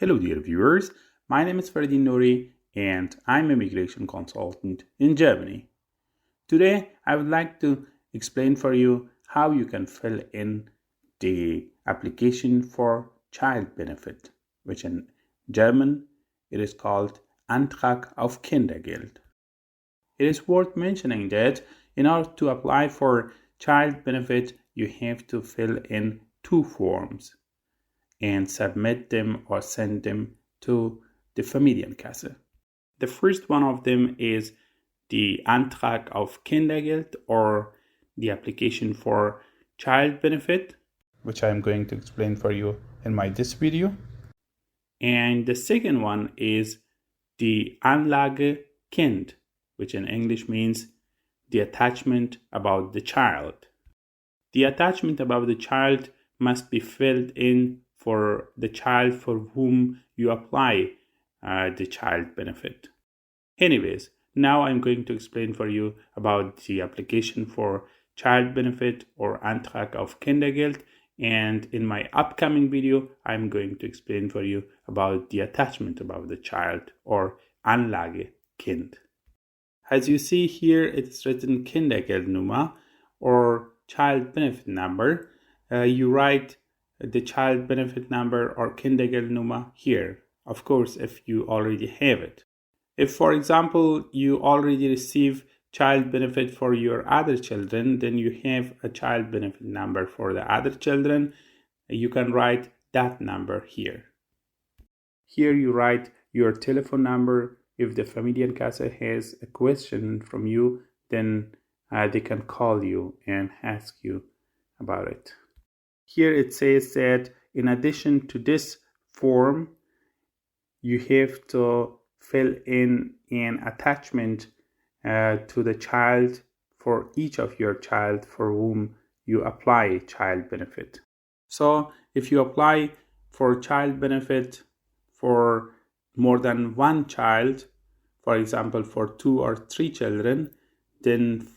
Hello, dear viewers. My name is Ferdin Nouri, and I'm a immigration consultant in Germany. Today, I would like to explain for you how you can fill in the application for child benefit, which in German it is called Antrag auf Kindergeld. It is worth mentioning that in order to apply for child benefit, you have to fill in two forms and submit them or send them to the Familienkasse. The first one of them is the Antrag auf Kindergeld, or the application for child benefit, which I'm going to explain for you in this video. And the second one is the Anlage Kind, which in English means the attachment about the child. The attachment about the child must be filled in for the child for whom you apply the child benefit. Anyways, now I'm going to explain for you about the application for child benefit or Antrag auf Kindergeld, and in my upcoming video I'm going to explain for you about the attachment about the child or Anlage Kind. As you see here, it's written Kindergeldnummer or child benefit number. You write the child benefit number or Kindergeldnummer here, of course, if you already have it. If, for example, you already receive child benefit for your other children, then you have a child benefit number for the other children. You can write that number here. Here you write your telephone number. If the Familienkasse has a question from you, then they can call you and ask you about it. Here it says that in addition to this form, you have to fill in an attachment to the child for each of your child for whom you apply child benefit. So if you apply for child benefit for more than one child, for example for 2 or 3 children, then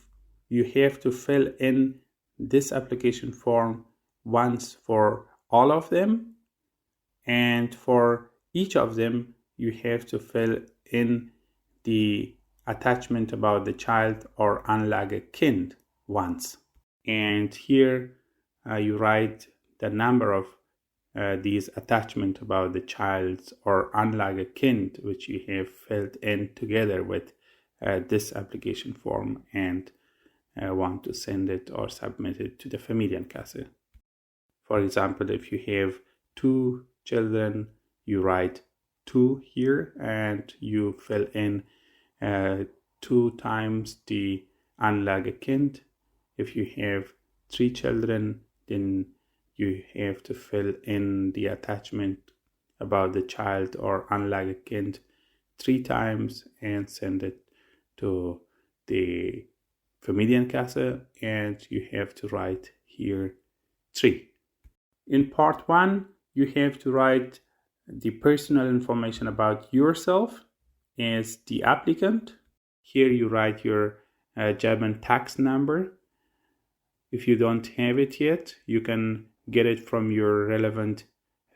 you have to fill in this application form once for all of them, and for each of them you have to fill in the attachment about the child or Anlage Kind once. And here you write the number of these attachment about the child or Anlage Kind, which you have filled in together with this application form and want to send it or submit it to the Familienkasse. For example, if you have 2 children, you write 2 here and you fill in 2 times the Anlage Kind. If you have 3 children, then you have to fill in the attachment about the child or Anlage Kind 3 times and send it to the Familienkasse, and you have to write here 3. In part 1, you have to write the personal information about yourself as the applicant. Here you write your German tax number. If you don't have it yet, you can get it from your relevant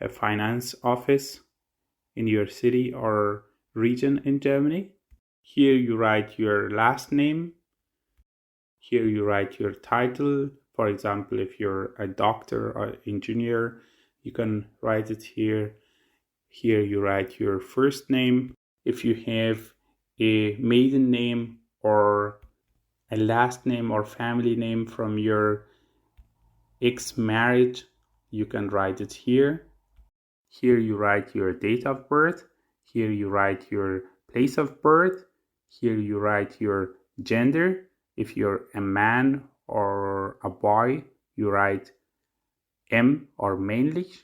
finance office in your city or region in Germany. Here you write your last name. Here you write your title. For example, if you're a doctor or engineer, you can write it here. Here you write your first name. If you have a maiden name or a last name or family name from your ex-marriage, you can write it here. Here you write your date of birth. Here you write your place of birth. Here you write your gender. If you're a man or a boy, you write M or männlich.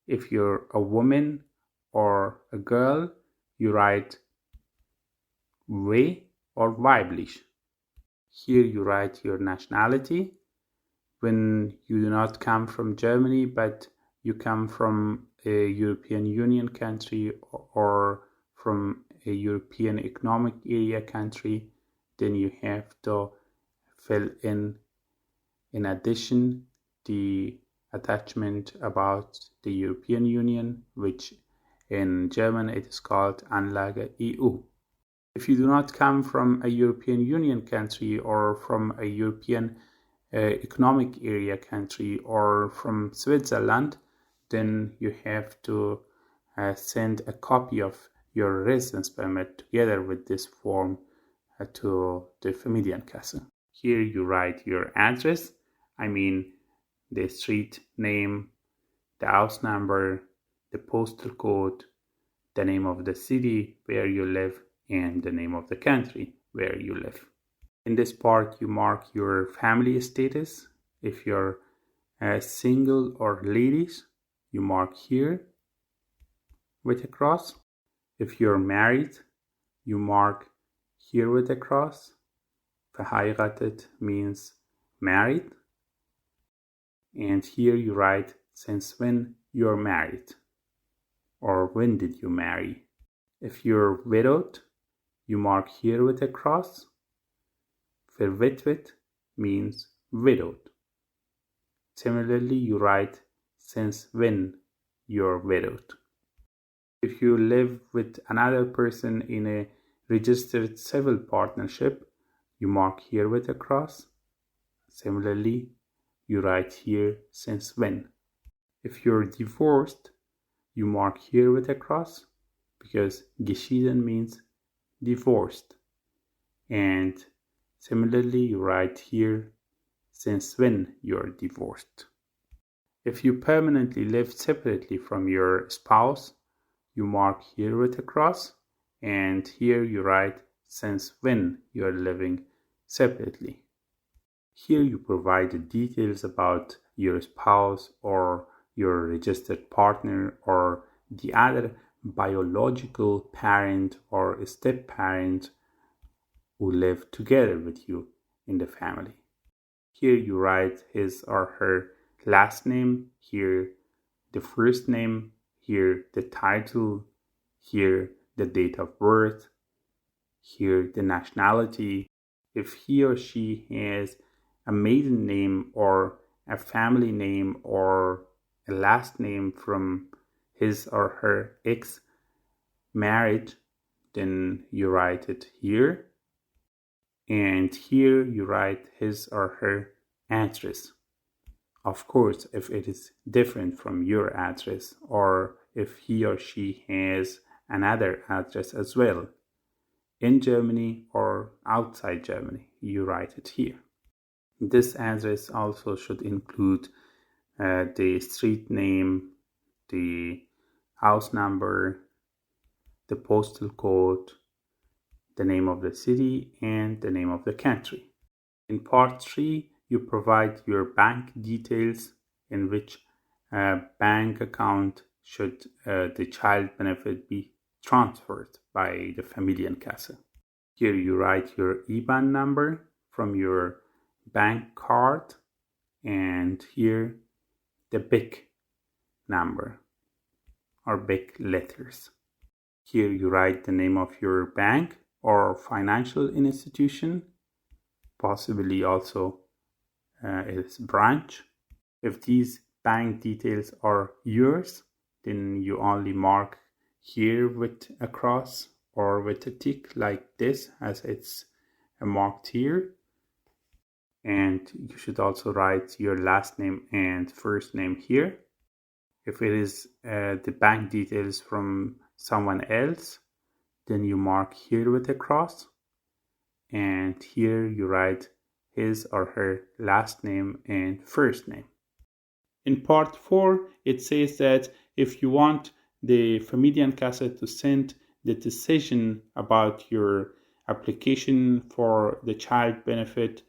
If you're a woman or a girl, you write we or weiblich. Here you write your nationality. When you do not come from Germany, but you come from a European Union country or from a European Economic Area country, then you have to fill in addition the attachment about the European Union, which In German, it is called Anlage EU. If you do not come from a European Union country or from a European economic area country or from Switzerland, then you have to send a copy of your residence permit together with this form to the Familienkasse. Here you write your address, the street name, the house number, the postal code, the name of the city where you live, and the name of the country where you live. In this part, you mark your family status. If you're single or ladies, you mark here with a cross. If you're married, you mark here with a cross. Verheiratet means married. And here you write since when you're married or when did you marry. If you're widowed, you mark here with a cross. Verwitwet means widowed. Similarly, you write since when you're widowed. If you live with another person in a registered civil partnership, you mark here with a cross. Similarly, you write here since when. If you're divorced, you mark here with a cross because geschieden means divorced. And similarly, you write here since when you're divorced. If you permanently live separately from your spouse, you mark here with a cross, and here you write since when you're living separately. Here you provide the details about your spouse or your registered partner or the other biological parent or step-parent who live together with you in the family. Here you write his or her last name, here the first name, here the title, here the date of birth, here the nationality. If he or she has a maiden name or a family name or a last name from his or her ex-marriage, then you write it here. And here you write his or her address. Of course, if it is different from your address or if he or she has another address as well, in Germany or outside Germany, you write it here. This address also should include the street name, the house number, the postal code, the name of the city, and the name of the country. In part 3, you provide your bank details in which bank account should the child benefit be transferred by the Familienkasse. Here you write your IBAN number from your bank card, and here the big number or big letters. Here you write the name of your bank or financial institution, possibly also its branch. If these bank details are yours, then you only mark here with a cross or with a tick like this, as it's marked here. And you should also write your last name and first name here. If it is the bank details from someone else, then you mark here with a cross, and here you write his or her last name and first name. In part 4, it says that if you want the Familienkasse to send the decision about your application for the child benefit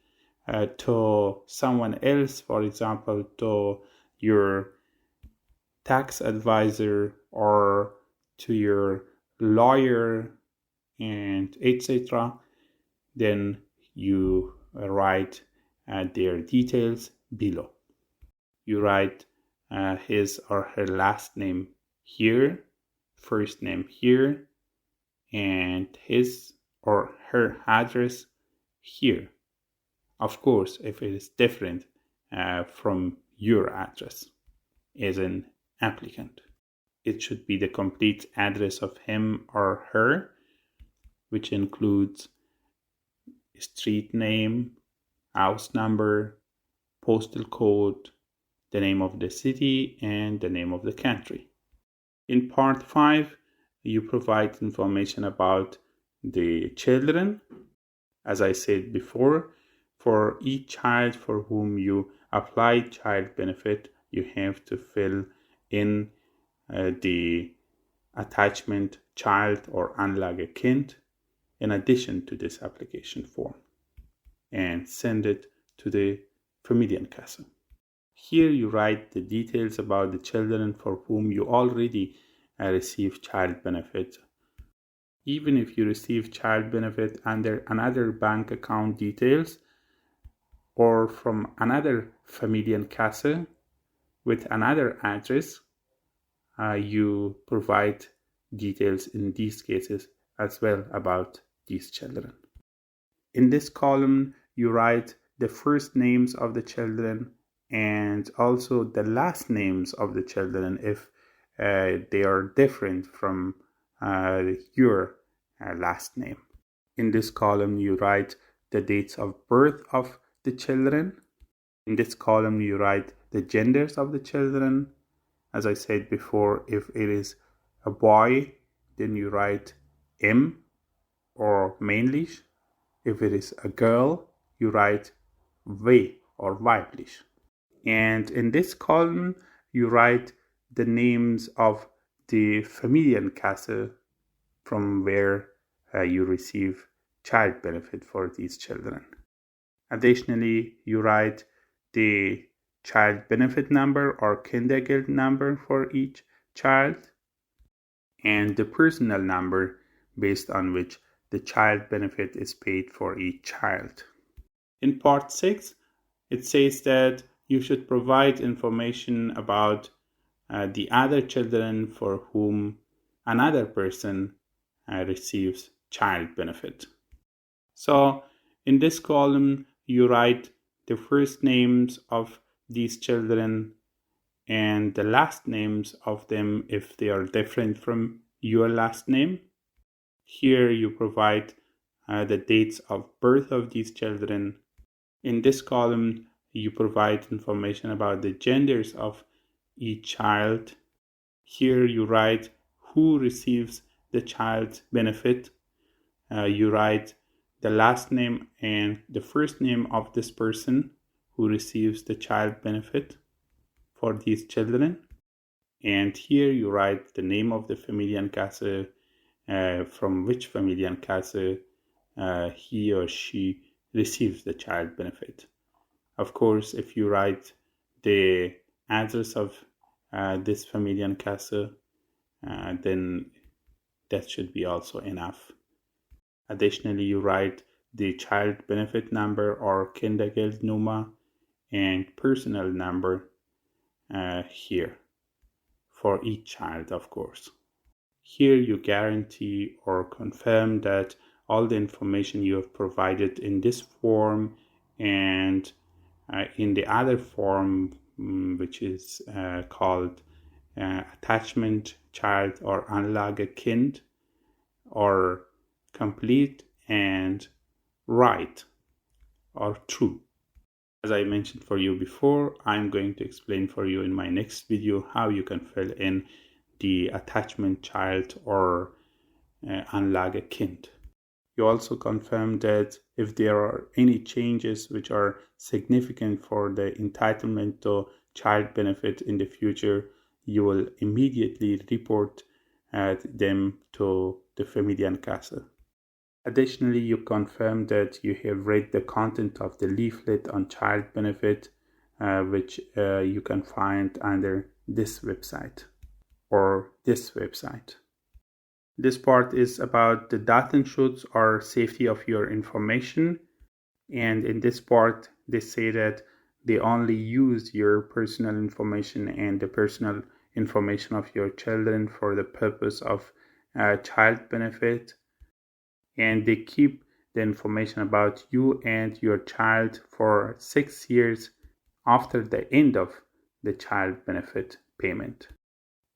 to someone else, for example, to your tax advisor or to your lawyer and etc., then you write their details below. You write his or her last name here, first name here, and his or her address here. Of course, if it is different from your address as an applicant. it should be the complete address of him or her, which includes street name, house number, postal code, the name of the city, and the name of the country. In part 5, you provide information about the children. As I said before, for each child for whom you apply child benefit, you have to fill in the attachment child or Anlage Kind in addition to this application form and send it to the Familienkasse. Here you write the details about the children for whom you already receive child benefit. Even if you receive child benefit under another bank account details or from another Familienkasse with another address, you provide details in these cases as well about these children. In this column, you write the first names of the children and also the last names of the children if they are different from your last name. In this column, you write the dates of birth of the children. In this column, you write the genders of the children. As I said before, if it is a boy, then you write M or männlich. If it is a girl, you write V or weiblich. And in this column, you write the names of the Familienkasse from where you receive child benefit for these children. Additionally, you write the child benefit number or Kindergeld number for each child and the personal number based on which the child benefit is paid for each child. In part 6, it says that you should provide information about the other children for whom another person receives child benefit. So in this column, you write the first names of these children and the last names of them if they are different from your last name. Here you provide the dates of birth of these children. In this column, you provide information about the genders of each child. Here you write who receives the child benefit. You write the last name and the first name of this person who receives the child benefit for these children. And here you write the name of the Familienkasse, from which Familienkasse he or she receives the child benefit. Of course, if you write the address of this Familienkasse, then that should be also enough. Additionally, you write the child benefit number or Kindergeldnummer and personal number here for each child, of course. Here you guarantee or confirm that all the information you have provided in this form and in the other form, which is called attachment child or Anlage Kind, are complete and right or true. As I mentioned for you before, I'm going to explain for you in my next video how you can fill in the attachment child or Anlage Kind. You also confirm that if there are any changes which are significant for the entitlement to child benefit in the future, you will immediately report them to the Familienkasse. Additionally, you confirm that you have read the content of the leaflet on child benefit, which you can find under this website or this website. This part is about the Datenschutz or safety of your information. And in this part, they say that they only use your personal information and the personal information of your children for the purpose of child benefit. And they keep the information about you and your child for 6 years after the end of the child benefit payment.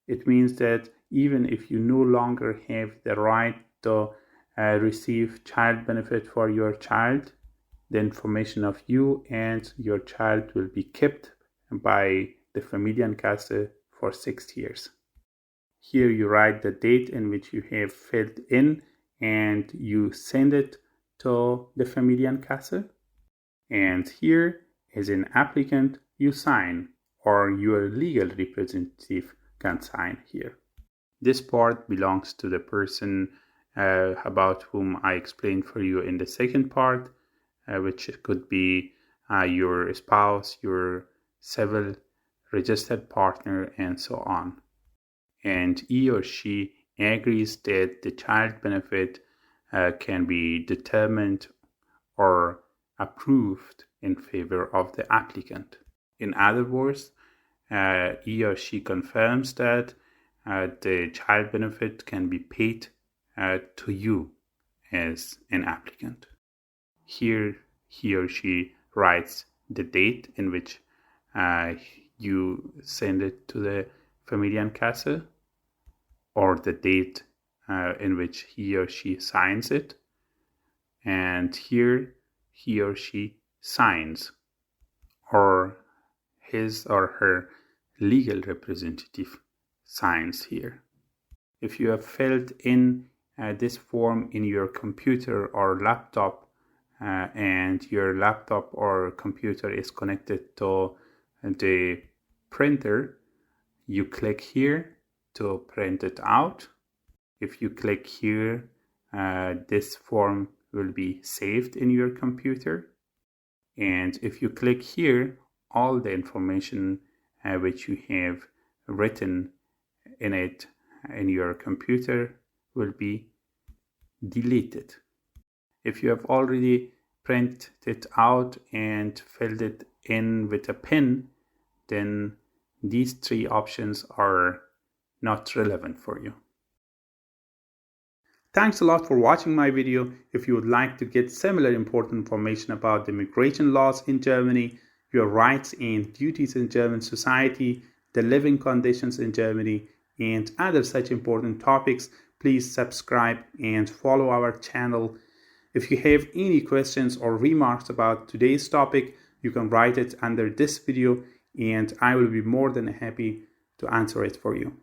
It means that even if you no longer have the right to receive child benefit for your child, the information of you and your child will be kept by the Familienkasse for 6 years. Here you write the date in which you have filled in and you send it to the Familienkasse. And here, as an applicant, you sign, or your legal representative can sign here. This part belongs to the person about whom I explained for you in the second part, which could be your spouse, your civil registered partner, and so on. And he or she agrees that the child benefit can be determined or approved in favor of the applicant. In other words, he or she confirms that the child benefit can be paid to you as an applicant. Here, he or she writes the date in which you send it to the Familienkasse, or the date in which he or she signs it. And here, he or she signs, or his or her legal representative signs here. If you have filled in this form in your computer or laptop, and your laptop or computer is connected to the printer, you click here to print it out. If you click here, this form will be saved in your computer. And if you click here, all the information which you have written in it in your computer will be deleted. If you have already printed it out and filled it in with a pen, then these three options are not relevant for you. Thanks a lot for watching my video. If you would like to get similar important information about the immigration laws in Germany, your rights and duties in German society, the living conditions in Germany, and other such important topics, please subscribe and follow our channel. If you have any questions or remarks about today's topic, you can write it under this video and I will be more than happy to answer it for you.